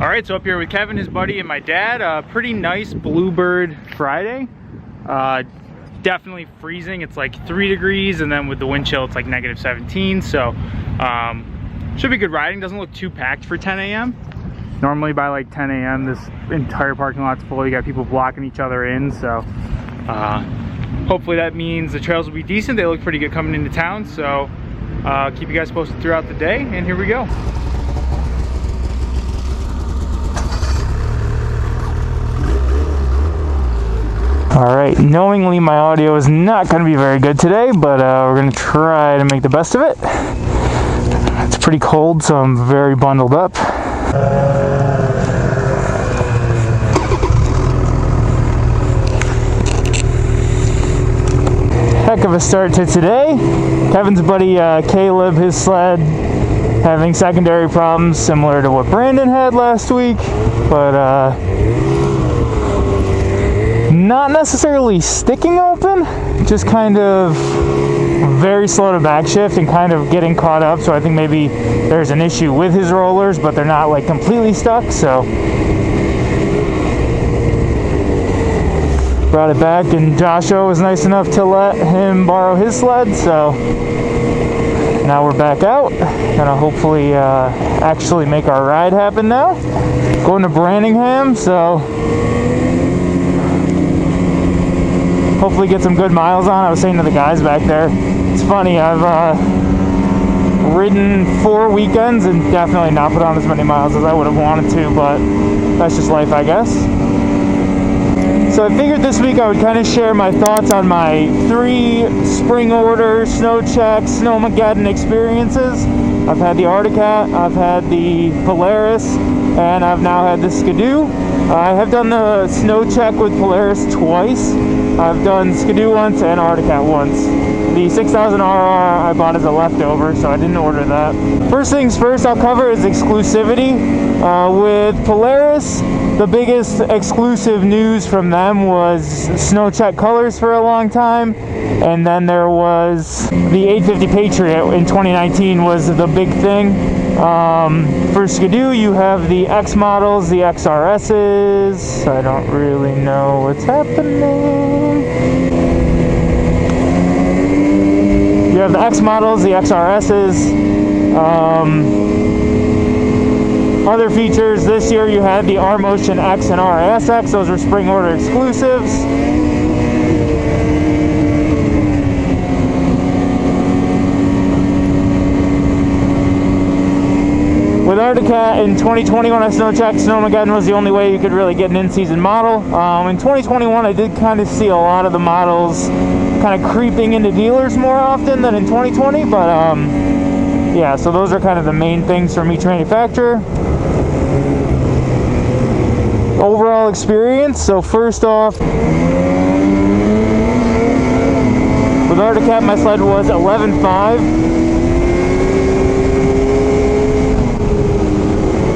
All right, so up here with Kevin, his buddy, and my dad. Pretty nice Bluebird Friday. Definitely freezing. It's like 3 degrees, and then with the wind chill, it's like -17. So should be good riding. Doesn't look too packed for 10 a.m. Normally by like 10 a.m. this entire parking lot's full. You got people blocking each other in. So hopefully that means the trails will be decent. They look pretty good coming into town. So keep you guys posted throughout the day, and here we go. All right, knowingly my audio is not going to be very good today, but we're going to try to make the best of it. It's pretty cold, so I'm very bundled up. Heck of a start to today. Kevin's buddy Caleb, his sled, having secondary problems similar to what Brandon had last week, but not necessarily sticking open, just kind of very slow to backshift and kind of getting caught up. So I think maybe there's an issue with his rollers, but they're not like completely stuck. So brought it back, and Joshua was nice enough to let him borrow his sled. So now we're back out. Gonna hopefully actually make our ride happen now. Going to Branningham, so hopefully get some good miles on. I was saying to the guys back there, it's funny, I've ridden 4 weekends and definitely not put on as many miles as I would have wanted to, but that's just life, I guess. So I figured this week I would kind of share my thoughts on my 3 spring order Snowcheck Snowmageddon experiences. I've had the Arctic-Cat, I've had the Polaris, and I've now had the Skidoo. I have done the Snowcheck with Polaris twice. I've done Skidoo once and Arctic-Cat once. The 6000 RR I bought as a leftover, so I didn't order that. First things first, I'll cover is exclusivity. With Polaris, the biggest exclusive news from them was Snowcheck colors for a long time, and then there was the 850 Patriot in 2019 was the big thing. For Skidoo, you have the X models, the XRSs. I don't really know what's happening. You have the X models, the XRSs. Other features this year, you had the R-Motion X and RSX. Those were spring order exclusives. With Arctic-Cat in 2020, when I Snowchecked, Snowmageddon was the only way you could really get an in-season model. In 2021, I did kind of see a lot of the models kind of creeping into dealers more often than in 2020, but yeah, so those are kind of the main things from each manufacturer. Overall experience, so first off, with Arctic-Cat, my sled was 11.5.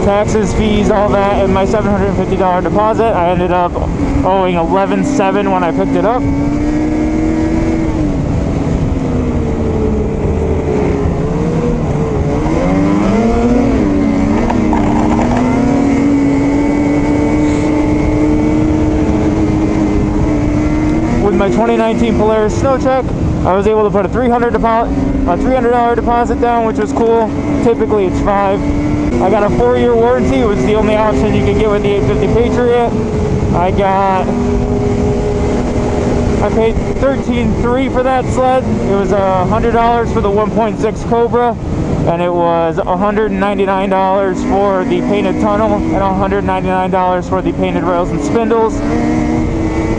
Taxes, fees, all that, and my $750 deposit. I ended up owing $11.7 when I picked it up. With my 2019 Polaris Snowcheck, I was able to put a $300 deposit down, which was cool. Typically it's $5. I got a 4-year warranty. It was the only option you could get with the 850 Patriot. I paid $13.3 for that sled. It was $100 for the 1.6 Cobra, and it was $199 for the painted tunnel and $199 for the painted rails and spindles.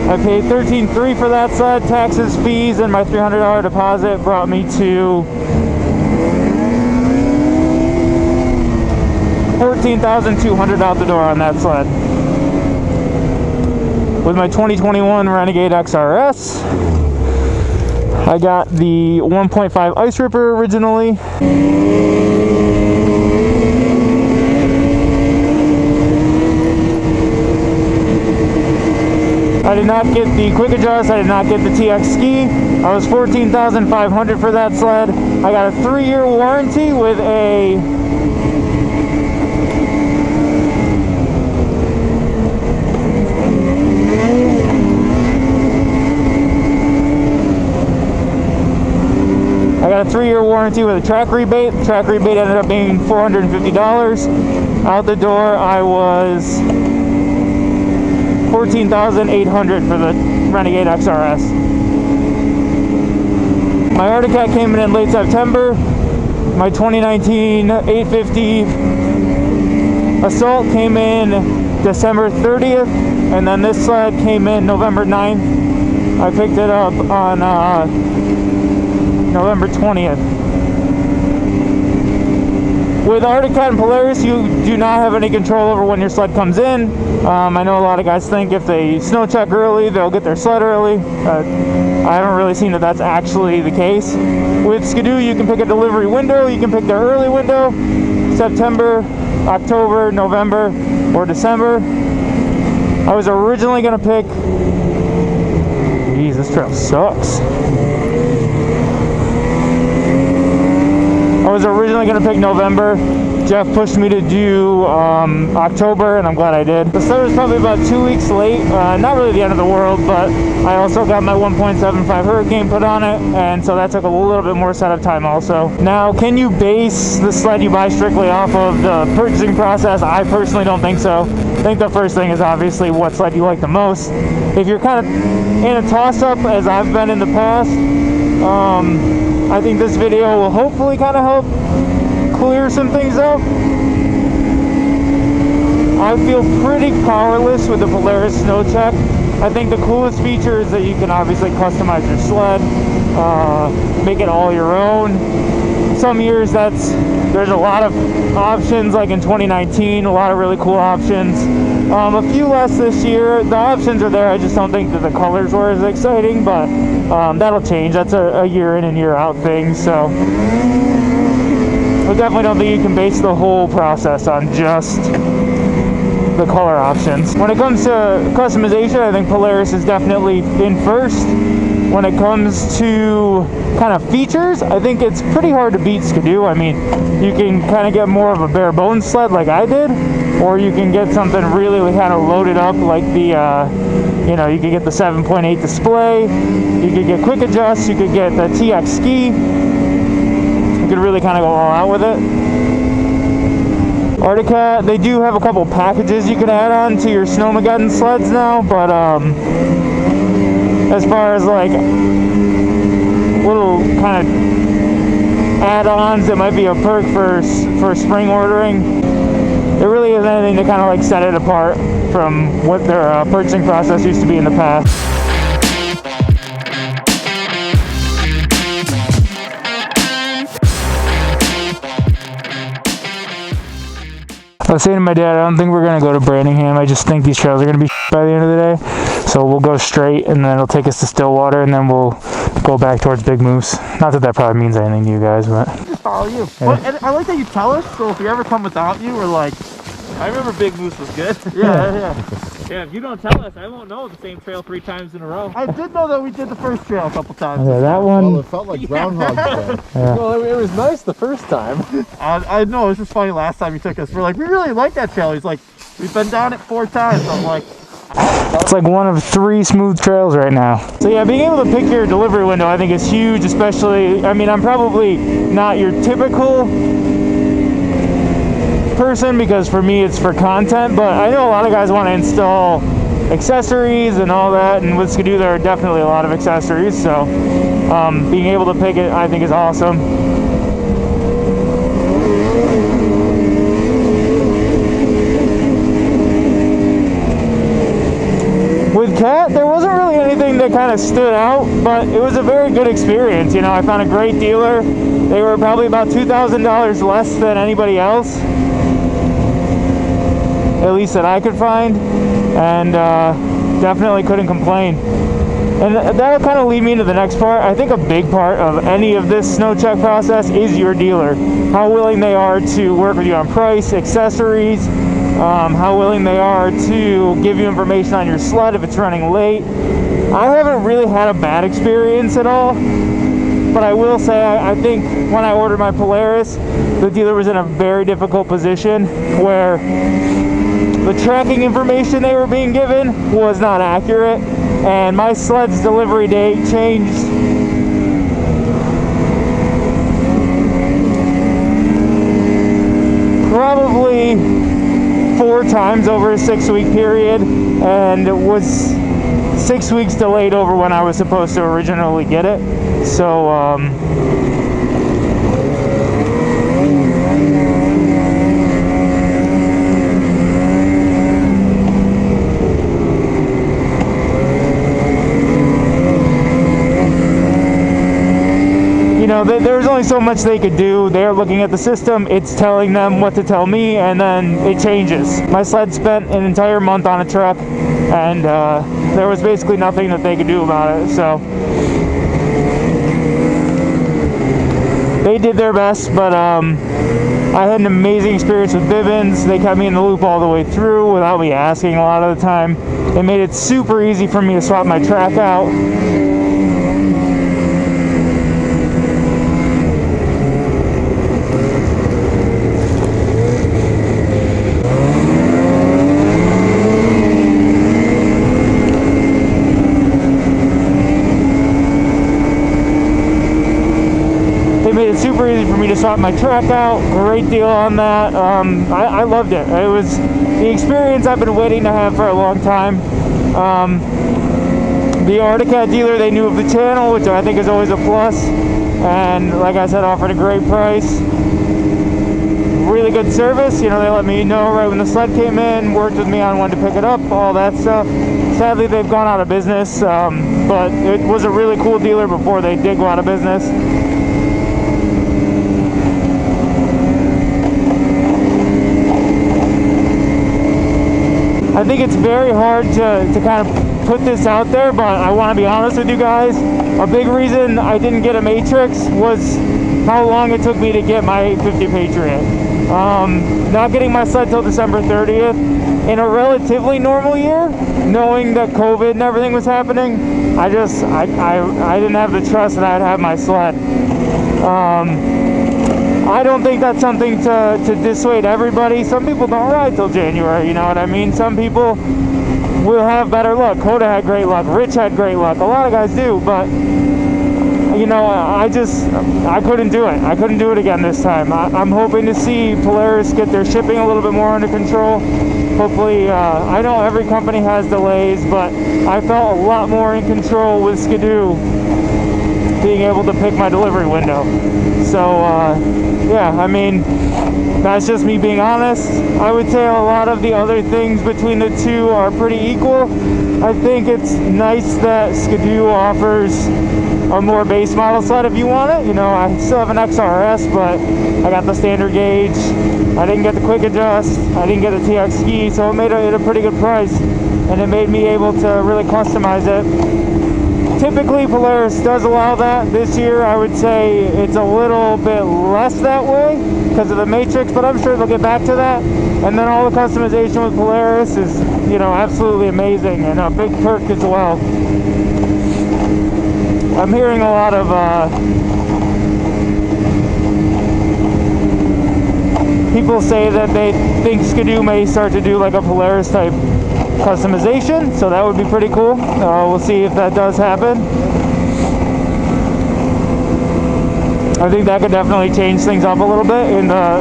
I paid $13.3 for that sled. Taxes, fees, and my $300 deposit brought me to $14,200 out the door on that sled. With my 2021 Renegade XRS, I got the 1.5 Ice Ripper originally. I did not get the quick adjust, I did not get the TX ski. I was $14,500 for that sled. I got a 3-year warranty with a 3-year warranty with a track rebate. The track rebate ended up being $450. Out the door, I was $14,800 for the Renegade XRS. My Arctic Cat came in late September. My 2019 850 Assault came in December 30th, and then this sled came in November 9th. I picked it up on November 20th. With Arctic Cat and Polaris, you do not have any control over when your sled comes in. I know a lot of guys think if they snow check early, they'll get their sled early. I haven't really seen that that's actually the case. With Skidoo, you can pick a delivery window. You can pick their early window, September, October, November, or December. I was originally going to pick... Jeez, this trail sucks. I was originally going to pick November. Jeff pushed me to do October, and I'm glad I did. The sled was probably about 2 weeks late. Not really the end of the world, but I also got my 1.75 Hurricane put on it, and so that took a little bit more setup time also. Now, can you base the sled you buy strictly off of the purchasing process? I personally don't think so. I think the first thing is obviously what sled you like the most. If you're kind of in a toss-up, as I've been in the past, I think this video will hopefully kind of help clear some things up. I feel pretty powerless with the Polaris Snowcheck. I think the coolest feature is that you can obviously customize your sled, make it all your own. Some years there's a lot of options, like in 2019, a lot of really cool options. A few less this year. The options are there, I just don't think that the colors were as exciting, but that'll change. That's a year in and year out thing, so I definitely don't think you can base the whole process on just the color options. When it comes to customization, I think Polaris is definitely in first. When it comes to kind of features, I think it's pretty hard to beat Skidoo. I mean, you can kind of get more of a bare bones sled like I did, or you can get something really kind of loaded up like the, you know, you could get the 7.8 display, you could get quick adjust, you could get the TX ski. You could really kind of go all out with it. Arctic Cat, they do have a couple packages you can add on to your Snowmageddon sleds now, but as far as like little kind of add-ons that might be a perk for spring ordering, there really isn't anything to kind of like set it apart from what their purchasing process used to be in the past. I was saying to my dad, I don't think we're going to go to Branningham. I just think these trails are going to be by the end of the day. So we'll go straight, and then it'll take us to Stillwater, and then we'll go back towards Big Moose. Not that that probably means anything to you guys, but... Just follow you. Yeah. Well, and I like that you tell us, so if we ever come without you, we're like... I remember Big Moose was good. Yeah. Yeah, if you don't tell us, I won't know the same trail 3 times in a row. I did know that we did the first trail a couple times. Okay, that one... Well, it felt like Groundhog Day. Yeah. Well, it was nice the first time. I know, it was just funny last time you took us. We're like, we really like that trail. He's like, we've been down it 4 times. I'm like... It's like one of 3 smooth trails right now. So yeah, being able to pick your delivery window I think is huge, especially, I mean, I'm probably not your typical person because for me it's for content, but I know a lot of guys want to install accessories and all that, and with Skidoo there are definitely a lot of accessories, so being able to pick it I think is awesome. With Cat, there wasn't really anything that kind of stood out, but it was a very good experience. You know, I found a great dealer. They were probably about $2,000 less than anybody else, at least that I could find, and definitely couldn't complain. And that'll kind of lead me into the next part. I think a big part of any of this snow check process is your dealer. How willing they are to work with you on price, accessories, how willing they are to give you information on your sled if it's running late. I haven't really had a bad experience at all, but I will say I think when I ordered my Polaris, the dealer was in a very difficult position where the tracking information they were being given was not accurate, and my sled's delivery date changed probably 4 times over a 6-week period, and it was 6 weeks delayed over when I was supposed to originally get it. So you know, there's only so much they could do. They're looking at the system, it's telling them what to tell me, and then it changes. My sled spent an entire month on a truck, and there was basically nothing that they could do about it. So they did their best, but I had an amazing experience with Vivens. They kept me in the loop all the way through without me asking a lot of the time. They made it super easy for me to swap my track out. Super easy for me to swap my track out. Great deal on that. I loved it. It was the experience I've been waiting to have for a long time. The Arctic dealer, they knew of the channel, which I think is always a plus, and like I said, offered a great price. Really good service. You know, they let me know right when the sled came in, worked with me on when to pick it up, all that stuff. Sadly, they've gone out of business, but it was a really cool dealer before they did go out of business. I think it's very hard to kind of put this out there, but I want to be honest with you guys. A big reason I didn't get a Matrix was how long it took me to get my 50 Patriot. Not getting my sled till December 30th in a relatively normal year, knowing that COVID and everything was happening, I didn't have the trust that I'd have my sled. I don't think that's something to dissuade everybody. Some people don't ride till January, you know what I mean? Some people will have better luck. Hoda had great luck. Rich had great luck. A lot of guys do, but you know, I couldn't do it. I couldn't do it again this time. I'm hoping to see Polaris get their shipping a little bit more under control. Hopefully, I know every company has delays, but I felt a lot more in control with Skidoo being able to pick my delivery window. So yeah, I mean, that's just me being honest. I would say a lot of the other things between the two are pretty equal. I think it's nice that Skidoo offers a more base model sled if you want it. You know, I still have an XRS, but I got the standard gauge. I didn't get the quick adjust. I didn't get the TX ski, so it made it a pretty good price, and it made me able to really customize it. Typically, Polaris does allow that. This year, I would say it's a little bit less that way because of the Matrix, but I'm sure they'll get back to that. And then all the customization with Polaris is, you know, absolutely amazing, and a big perk as well. I'm hearing a lot of people say that they think Skidoo may start to do like a Polaris type customization, so that would be pretty cool. We'll see if that does happen. I think that could definitely change things up a little bit in the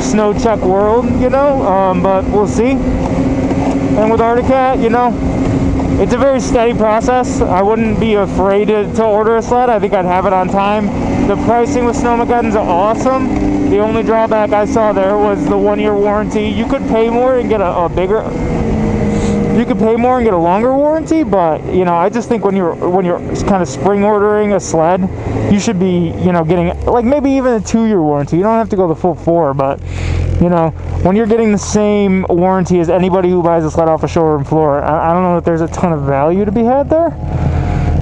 Snowcheck world, you know, but we'll see. And with Arctic, you know, it's a very steady process. I wouldn't be afraid to order a sled. I think I'd have it on time. The pricing with Snowmageddon's awesome. The only drawback I saw there was the 1-year warranty. You could pay more and get a bigger... You could pay more and get a longer warranty, but you know, I just think when you're kind of spring ordering a sled, you should be, you know, getting like maybe even a 2-year warranty. You don't have to go the full 4, but you know, when you're getting the same warranty as anybody who buys a sled off a showroom floor, I don't know that there's a ton of value to be had there.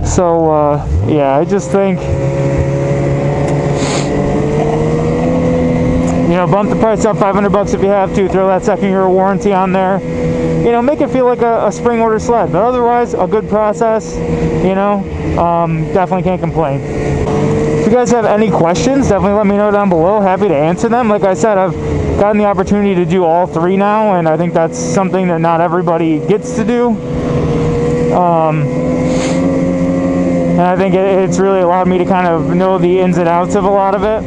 So yeah, I just think, you know, bump the price up $500 if you have to. Throw that 2nd-year warranty on there. You know, make it feel like a spring order sled, but otherwise a good process. You know, definitely can't complain. If you guys have any questions, definitely let me know down below. Happy to answer them. Like I said, I've gotten the opportunity to do all 3 now, and I think that's something that not everybody gets to do. And I think it's really allowed me to kind of know the ins and outs of a lot of it.